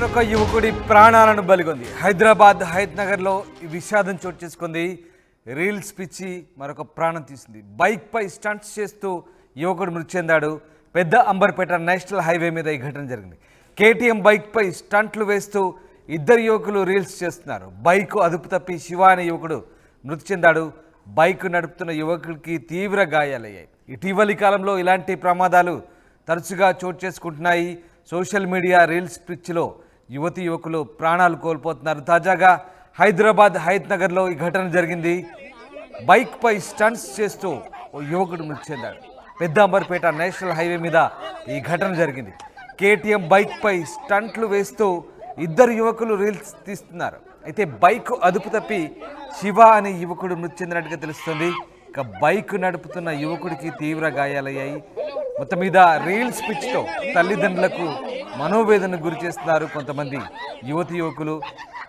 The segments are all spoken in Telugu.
మరొక యువకుడి ప్రాణాలను బలిగొంది. హైదరాబాద్ హయత్ నగర్లో ఈ విషాదం చోటు చేసుకుంది. రీల్స్ పిచ్చి మరొక ప్రాణం తీసింది. బైక్పై స్టంట్స్ చేస్తూ యువకుడు మృతి చెందాడు. పెద్ద అంబర్పేట నేషనల్ హైవే మీద ఈ ఘటన జరిగింది. కేటీఎం బైక్పై స్టంట్లు వేస్తూ ఇద్దరు యువకులు రీల్స్ చేస్తున్నారు. బైక్ అదుపు తప్పి శివ అనే యువకుడు మృతి చెందాడు. బైక్ నడుపుతున్న యువకుడికి తీవ్ర గాయాలయ్యాయి. ఇటీవలి కాలంలో ఇలాంటి ప్రమాదాలు తరచుగా చోటు చేసుకుంటున్నాయి. సోషల్ మీడియా రీల్స్ పిచ్చిలో యువకులు ప్రాణాలు కోల్పోతున్నారు. తాజాగా హైదరాబాద్ హయత్ నగర్లో ఈ ఘటన జరిగింది. బైక్పై స్టంట్స్ చేస్తూ ఓ యువకుడు మృతి చెందాడు. పెద్ద అంబర్పేట నేషనల్ హైవే మీద ఈ ఘటన జరిగింది. కేటీఎం బైక్పై స్టంట్లు వేస్తూ ఇద్దరు యువకులు రీల్స్ తీస్తున్నారు. అయితే బైక్ అదుపు తప్పి శివ అనే యువకుడు మృతి చెందినట్టుగా తెలుస్తుంది. ఇక బైక్ నడుపుతున్న యువకుడికి తీవ్ర గాయాలయ్యాయి. మొత్తం మీద రీల్స్ పిచ్చితో తల్లిదండ్రులకు మనోవేదన గురి చేస్తున్నారు కొంతమంది యువకులు.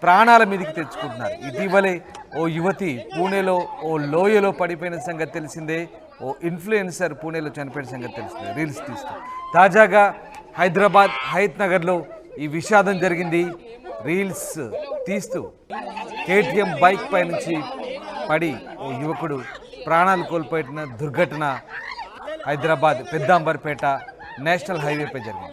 ప్రాణాల మీదకి తెచ్చుకుంటున్నారు. ఇటీవలే ఓ యువతి పూణేలో ఓ లోయలో పడిపోయిన సంగతి తెలిసిందే. ఓ ఇన్ఫ్లుయెన్సర్ పూణేలో చనిపోయిన సంగతి తెలిసిందే రీల్స్ తీస్తూ. తాజాగా హైదరాబాద్ హయత్ నగర్లో ఈ విషాదం జరిగింది. రీల్స్ తీస్తూ కేటీఎం బైక్ పై నుంచి పడి ఓ యువకుడు ప్రాణాలు కోల్పోయిన దుర్ఘటన హైదరాబాద్ పెద్ద అంబర్పేట నేషనల్ హైవేపై జరిగింది.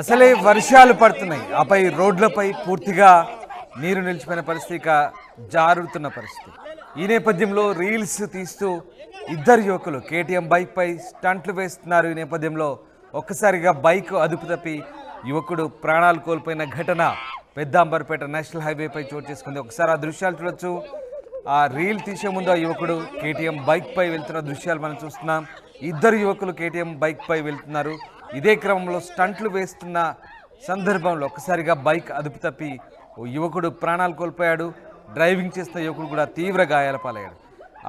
అసలే వర్షాలు పడుతున్నాయి. ఆపై రోడ్లపై పూర్తిగా నీరు నిలిచిపోయిన పరిస్థితి, జారుతున్న పరిస్థితి. ఈ నేపథ్యంలో రీల్స్ తీస్తూ ఇద్దరు యువకులు కేటీఎం బైక్పై స్టంట్లు వేస్తున్నారు. ఈ నేపథ్యంలో ఒక్కసారిగా బైక్ అదుపు తప్పి యువకుడు ప్రాణాలు కోల్పోయిన ఘటన పెద్ద అంబర్పేట నేషనల్ హైవేపై చోటు చేసుకుంది. ఒకసారి ఆ దృశ్యాలు చూడొచ్చు. ఆ రీల్ తీసే ముందు ఆ యువకుడు కేటీఎం బైక్పై వెళ్తున్న దృశ్యాలు మనం చూస్తున్నాం. ఇద్దరు యువకులు కేటీఎం బైక్పై వెళ్తున్నారు. ఇదే క్రమంలో స్టంట్లు వేస్తున్న సందర్భంలో ఒక్కసారిగా బైక్ అదుపు తప్పి ఓ యువకుడు ప్రాణాలు కోల్పోయాడు. డ్రైవింగ్ చేస్తున్న యువకుడు కూడా తీవ్ర గాయాల పాలయ్యాడు.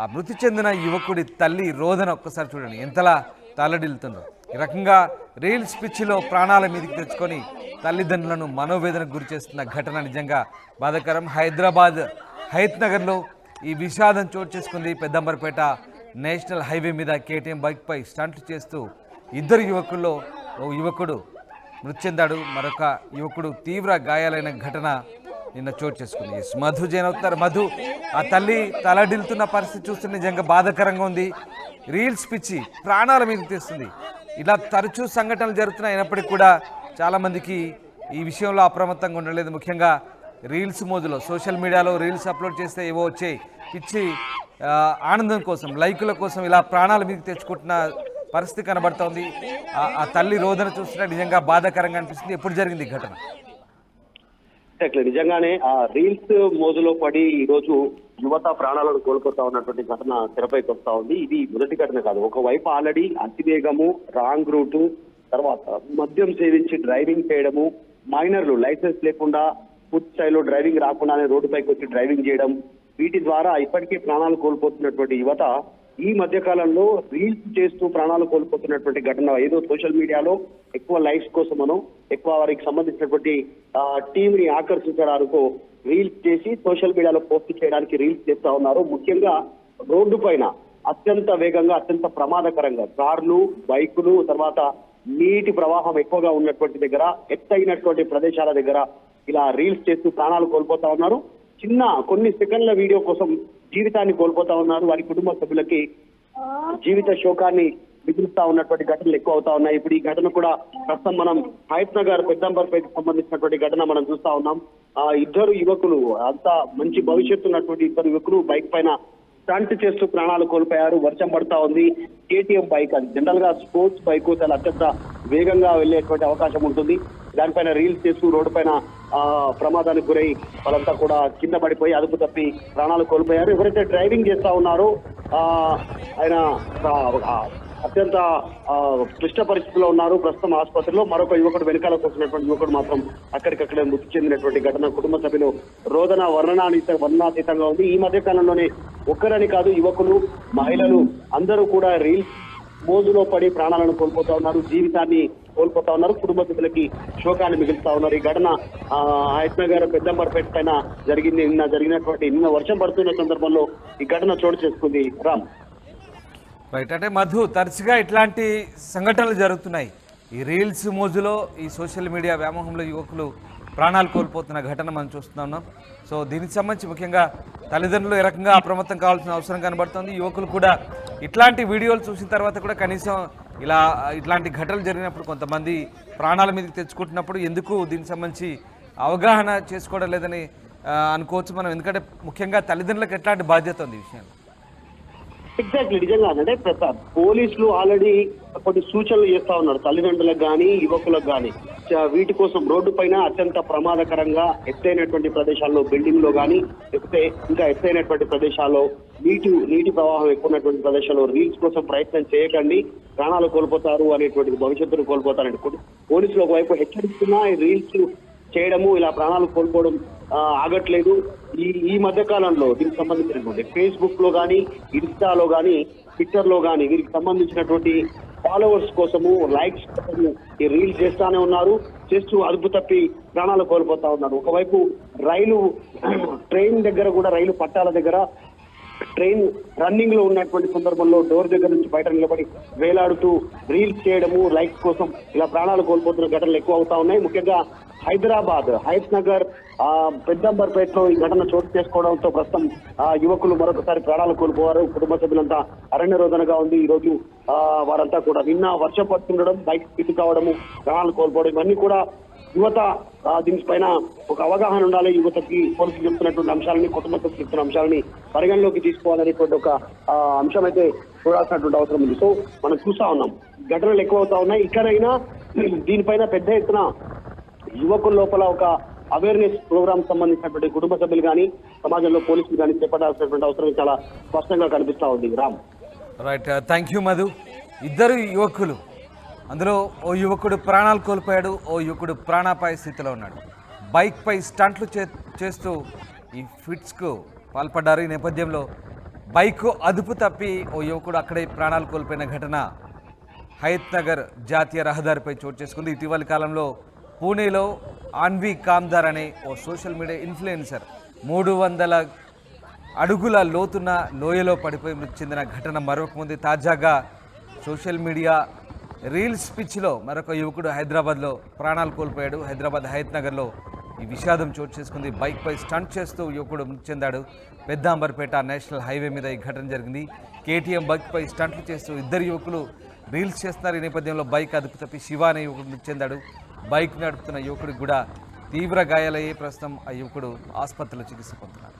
ఆ మృతి చెందిన యువకుడి తల్లి రోదన ఒక్కసారి చూడండి, ఎంతలా తల్లడిల్లుతుందో. ఈ రకంగా రీల్స్ పిచ్చిలో ప్రాణాల మీదకి తెచ్చుకొని తల్లిదండ్రులను మనోవేదనకు గురి చేస్తున్న ఘటన నిజంగా బాధాకరం. హైదరాబాద్ హయత్ నగర్లో ఈ విషాదం చోటు చేసుకుంది. పెద్దంబర్పేట నేషనల్ హైవే మీద కేటీఎం బైక్పై స్టంట్లు చేస్తూ ఇద్దరు యువకుల్లో ఓ యువకుడు మృతి చెందాడు. మరొక యువకుడు తీవ్ర గాయాలైన ఘటన నిన్న చోటు చేసుకుంది. మధు జైన్ అవుతున్నారు. మధు, ఆ తల్లి తలడిల్లుతున్న పరిస్థితి చూస్తే నిజంగా బాధాకరంగా ఉంది. రీల్స్ పిచ్చి ప్రాణాల మీదకి తెస్తుంది. ఇలా తరచూ సంఘటనలు జరుగుతున్నాయి. అయినప్పటికీ కూడా చాలామందికి ఈ విషయంలో అప్రమత్తంగా ఉండలేదు. ముఖ్యంగా రీల్స్ మోజులో సోషల్ మీడియాలో రీల్స్ అప్లోడ్ చేస్తే ఏవో వచ్చే పిచ్చి ఆనందం కోసం, లైకుల కోసం ఇలా ప్రాణాల మీదకి తెచ్చుకుంటున్న పరిస్థితి కనబడుతోంది. ఆ తల్లి రోదన చూస్తున్నా నిజంగా బాధాకరంగా అనిపిస్తుంది. ఎప్పుడు జరిగింది ఈ ఘటన? నిజంగానే ఆ రీల్స్ మోజులో పడి ఈ రోజు యువత ప్రాణాలను కోల్పోతా ఉన్నటువంటి ఘటన తెరపైకి వస్తా ఉంది. ఇది మొదటి ఘటన కాదు. ఒకవైపు ఆల్రెడీ అతివేగము, రాంగ్ రూటు, తర్వాత మద్యం సేవించి డ్రైవింగ్ చేయడము, మైనర్లు లైసెన్స్ లేకుండా పూర్తి స్థాయిలో డ్రైవింగ్ రాకుండానే రోడ్డుపైకి వచ్చి డ్రైవింగ్ చేయడం, వీటి ద్వారా ఇప్పటికే ప్రాణాలు కోల్పోతున్నటువంటి యువత ఈ మధ్య కాలంలో రీల్స్ చేస్తూ ప్రాణాలు కోల్పోతున్నటువంటి ఘటన ఏదో సోషల్ మీడియాలో ఎక్కువ లైక్స్ కోసమనో, ఎక్కువ వారికి సంబంధించినటువంటి టీమ్ ని ఆకర్షించడానికో రీల్స్ చేసి సోషల్ మీడియాలో పోస్ట్ చేయడానికి రీల్స్ చేస్తా ఉన్నారు. ముఖ్యంగా రోడ్డు పైన అత్యంత వేగంగా, అత్యంత ప్రమాదకరంగా కార్లు, బైకులు, తర్వాత నీటి ప్రవాహం ఎక్కువగా ఉన్నటువంటి దగ్గర, ఎత్తైనటువంటి ప్రదేశాల దగ్గర ఇలా రీల్స్ చేస్తూ ప్రాణాలు కోల్పోతా ఉన్నారు. చిన్న కొన్ని సెకండ్ల వీడియో కోసం జీవితాన్ని కోల్పోతా ఉన్నారు. వారి కుటుంబ సభ్యులకి జీవిత శోకాన్ని మిగులుస్తా ఉన్నటువంటి ఘటనలు ఎక్కువ అవుతా ఉన్నాయి. ఇప్పుడు ఈ ఘటన కూడా ప్రస్తుతం మనం హయత్ నగర్ పెద్దంబర్పేటకు సంబంధించినటువంటి ఘటన మనం చూస్తా ఉన్నాం. ఇద్దరు యువకులు, అంతా మంచి భవిష్యత్తు ఉన్నటువంటి ఇద్దరు యువకులు బైక్ పైన స్టంట్ చేస్తూ ప్రాణాలు కోల్పోయారు. వర్షం పడతా ఉంది. కేటీఎం బైక్, అది జనరల్ గా స్పోర్ట్స్ బైక్, చాలా అత్యంత వేగంగా వెళ్లేటువంటి అవకాశం ఉంటుంది. దానిపైన రీల్స్ చేస్తూ రోడ్డు పైన ప్రమాదానికి గురై వాళ్ళంతా కూడా కింద పడిపోయి అదుపు తప్పి ప్రాణాలు కోల్పోయారు. ఎవరైతే డ్రైవింగ్ చేస్తా ఉన్నారో ఆయన అత్యంత క్లిష్ట పరిస్థితిలో ఉన్నారు. ప్రస్తుతం ఆసుపత్రిలో. మరొక యువకుడు వెనకాల కూర్చున్నటువంటి యువకుడు మాత్రం అక్కడికక్కడే మృతి చెందినటువంటి ఘటన కుటుంబ సభ్యులు రోదన వర్ణనాతీతంగా ఉంది. ఈ మధ్య కాలంలోనే ఒక్కరని కాదు, యువకులు, మహిళలు అందరూ కూడా రీల్స్ మోజులో పడి ప్రాణాలను కోల్పోతా ఉన్నారు, జీవితాన్ని కోల్పోతా ఉన్నారు. కుటుంబ సభ్యులకి శోకాన్ని మిగులుతా ఉన్నారు. ఈ ఘటన హయత్ నగర్ పెద్దంబర్పేట పైన జరిగింది. నిన్న వర్షం పడుతున్న సందర్భంలో ఈ ఘటన చోటు చేసుకుంది. రామ్, రైట్. అంటే మధు, తరచుగా ఇట్లాంటి సంఘటనలు జరుగుతున్నాయి. ఈ రీల్స్ మోజులో, ఈ సోషల్ మీడియా వ్యామోహంలో యువకులు ప్రాణాలు కోల్పోతున్న ఘటన మనం చూస్తున్నాం. సో దీనికి సంబంధించి ముఖ్యంగా తల్లిదండ్రులు ఏ రకంగా అప్రమత్తం కావాల్సిన అవసరం కనబడుతుంది. యువకులు కూడా ఇట్లాంటి వీడియోలు చూసిన తర్వాత కూడా కనీసం ఇట్లాంటి ఘటనలు జరిగినప్పుడు కొంతమంది ప్రాణాల మీదకి తెచ్చుకుంటున్నప్పుడు ఎందుకు దీనికి సంబంధించి అవగాహన చేసుకోవడం లేదని అనుకోవచ్చు మనం. ఎందుకంటే ముఖ్యంగా తల్లిదండ్రులకు ఎట్లాంటి బాధ్యత ఉంది ఈ విషయంలో? ఎగ్జాక్ట్లీ, నిజంగా అంటే పోలీసులు ఆల్రెడీ కొన్ని సూచనలు చేస్తా ఉన్నారు తల్లిదండ్రులకు కానీ యువకులకు కానీ. వీటి కోసం రోడ్డు పైన అత్యంత ప్రమాదకరంగా ఎత్తైనటువంటి ప్రదేశాల్లో, బిల్డింగ్ లో కానీ, లేకపోతే ఇంకా ఎత్తైనటువంటి ప్రదేశాల్లో, నీటి ప్రవాహం ఎక్కువ ఉన్నటువంటి ప్రదేశాల్లో రీల్స్ కోసం ప్రయత్నం చేయకండి, ప్రాణాలు కోల్పోతారు అనేటువంటి, భవిష్యత్తును కోల్పోతారండి పోలీసులు ఒకవైపు హెచ్చరిస్తున్నా ఈ రీల్స్ చేయడము, ఇలా ప్రాణాలు కోల్పోవడం ఆగట్లేదు. ఈ మధ్య కాలంలో దీనికి సంబంధించినటువంటి ఫేస్బుక్ లో కానీ, ఇన్స్టాలో కానీ, ట్విట్టర్ లో కానీ వీరికి సంబంధించినటువంటి ఫాలోవర్స్ కోసము, లైక్స్ కోసము ఈ రీల్స్ చేస్తానే ఉన్నారు. చేస్తూ అదుపు తప్పి ప్రాణాలు కోల్పోతా ఉన్నారు. ఒకవైపు ట్రైన్ దగ్గర కూడా, రైలు పట్టాల దగ్గర ట్రైన్ రన్నింగ్ లో ఉన్నటువంటి సందర్భంలో డోర్ దగ్గర నుంచి బయట నిలబడి వేలాడుతూ రీల్స్ చేయడము, లైక్స్ కోసం ఇలా ప్రాణాలు కోల్పోతున్న ఘటనలు ఎక్కువ అవుతా ఉన్నాయి. ముఖ్యంగా హైదరాబాద్ హయత్ నగర్ పెద్దంబర్పేటలో ఈ ఘటన చోటు చేసుకోవడంతో ప్రస్తుతం యువకులు మరొకసారి ప్రాణాలు కోల్పోయారు. కుటుంబ సభ్యులంతా అరణ్య రోదనగా ఉంది. ఈ రోజు వారంతా కూడా నిన్న వర్షం పడుతుండడం, బైక్ స్థితి కావడము, ప్రాణాలు కోల్పోవడం, ఇవన్నీ కూడా యువత దీనిపైన ఒక అవగాహన ఉండాలి. యువతకి పోలీసులు చెప్తున్నటువంటి అంశాలని, కుటుంబ సభ్యులు చెప్తున్న అంశాలని పరిగణలోకి తీసుకోవాలనేటువంటి ఒక అంశం అయితే చూడాల్సినటువంటి అవసరం ఉంది. సో మనం చూస్తా ఉన్నాం, ఘటనలు ఎక్కువ అవుతా ఉన్నాయి. ఇకనైనా దీనిపైన పెద్ద ఎత్తున యువకుల లోపల ఒక అవేర్నెస్ ప్రోగ్రామ్ సంబంధించినటువంటి కుటుంబ సభ్యులు కానీ, సమాజంలో పోలీసులు కానీ చేపట్టాల్సినటువంటి అవసరం చాలా స్పష్టంగా కనిపిస్తా ఉంది. Ram, right. Thank you Madhu. ఇద్దరు యువకులు, అందులో ఓ యువకుడు ప్రాణాలు కోల్పోయాడు, ఓ యువకుడు ప్రాణాపాయ స్థితిలో ఉన్నాడు. బైక్పై స్టంట్లు చేస్తూ ఈ ఫిట్స్కు పాల్పడ్డారు. ఈ నేపథ్యంలో బైక్ అదుపు తప్పి ఓ యువకుడు అక్కడే ప్రాణాలు కోల్పోయిన ఘటన హయత్ నగర్ జాతీయ రహదారిపై చోటు చేసుకుంది. ఇటీవలి కాలంలో పూణేలో ఆన్వి కామ్దార్ అనే ఓ సోషల్ మీడియా ఇన్ఫ్లుయెన్సర్ 300 అడుగుల లోతున్న లోయలో పడిపోయి మృతి చెందిన ఘటన మరొక ముందు. తాజాగా సోషల్ మీడియా రీల్స్ పిచ్చిలో మరొక యువకుడు హైదరాబాద్లో ప్రాణాలు కోల్పోయాడు. హైదరాబాద్ హయత్ నగర్లో ఈ విషాదం చోటు చేసుకుంది. బైక్పై స్టంట్ చేస్తూ యువకుడు మృతి చెందాడు. పెద్దాంబర్పేట నేషనల్ హైవే మీద ఈ ఘటన జరిగింది. కేటీఎం బైక్పై స్టంట్లు చేస్తూ ఇద్దరు యువకులు రీల్స్ చేస్తున్నారు. ఈ నేపథ్యంలో బైక్ అదుపు తప్పి శివ అనే యువకుడు మృతి చెందాడు. బైక్ నడుపుతున్న యువకుడికి కూడా తీవ్ర గాయాలయ్యే ప్రస్తుతం ఆ యువకుడు ఆసుపత్రిలో చికిత్స పొందుతున్నాడు.